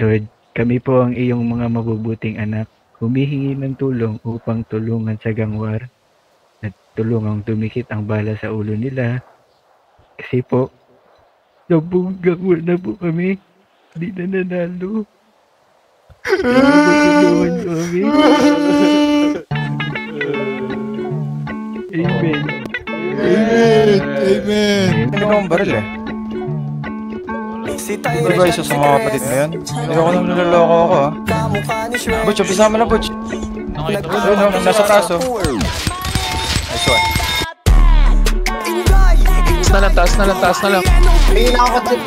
Lord, kami po ang iyong mga mabubuting anak, humihingi ng tulong upang tulungan sa gangwar at tulungang dumikit ang bala sa ulo nila. Kasi po, nabuong gangwar na po kami. Hindi na nanalo. Tulungan niyo kami. Amen. Amen. Hindi ko ang baril eh. Ito ba isa sa mga kapatid mo yan? Ayoko nang niloloko ako ah. Butch, umpisa mo na Butch. Nasa taas oh. Nice one. Taas na lang. Ayun ako kasi.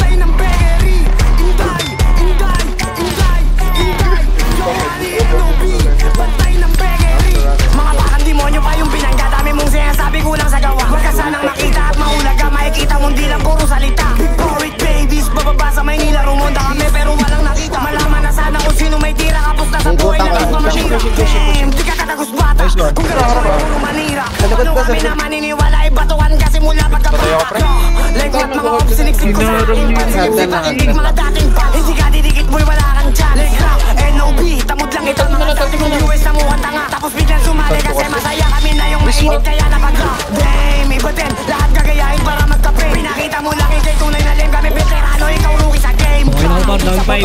Mga bakang demonyo pa yung binangga. Dami mong sinasabi kulang sa gawa. Huwag ka sanang makita at mahulaga. Makikita mong di lang puro salita. Poet babies, bababa sa Maynila. Rumonda kami pero walang nakita. Malaman na sana kung sino may tira. Kapos na sa buhay na pagmamasira. Damn, di ka katagos bata. Kung gano'n sa puro manira. Ano kami na maniniwala ay batuan kasi mula pagkabata. Lengkot mga obsiniksik ko sa akin. Pansin pakinig mga dating pa. Hindi ka didikit boy, wala kang dyan. Legrap, NOB, tamod lang ito mga dating kong US na mukhang tanga. Tapos biglang sumali kasi masaya kami na yung mainit kaya napag-drop. Damn, iba din, lahat gagayahin para magkape. Pinakita mo lang ikay tunay na lame kami veterano, ikaw rookie sa game.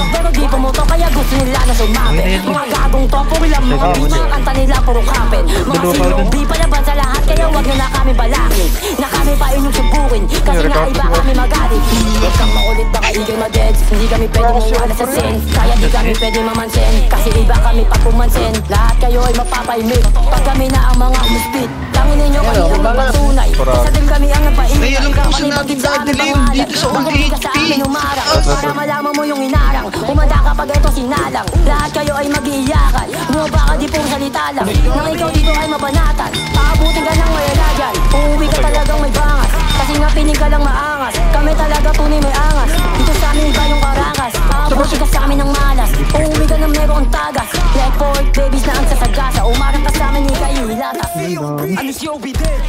Pero di pumoto kaya gusto nila na sumapit. Mga gagong topo ilang mga mga kanta nila puro kapit. Mga sinobi palaban sa lahat kaya wag nyo na kami balakit. Na kami pa inyong subukin kasi nga iba kami magalit. Hindi kang makulit baka igay madeds. Hindi kami pwede mawala sa sin. Kaya di kami pwede mamansin kasi iba kami pag pumansin. Lahat kayo ay mapapaimik pag kami na ang mga muspit. Tangin ninyo kami ang magpatunay. Isa din kami ang nagpainit. Ay, alam ko saan natin dadalhin dito sa Old Gate. Para malaman mo yung inarang. Umanda kapag ito sinalang. Lahat kayo ay mag-iiyakan. Bumaba ka di pong salita lang. Nang ikaw dito ay mabanatan. Aabutin ka ng mayalagan. Uuwi ka talagang may bangas. Kasi nga piling ka lang maangas. Kami talaga tunay may angas. Dito sa amin iba yung karangas. Aabutin ka sa amin ng malas. Uuwi ka ng merong tagas. Like poet babies na ang sasagasa. Umarang ka sa amin ikay hilatas. Alis yo be dead.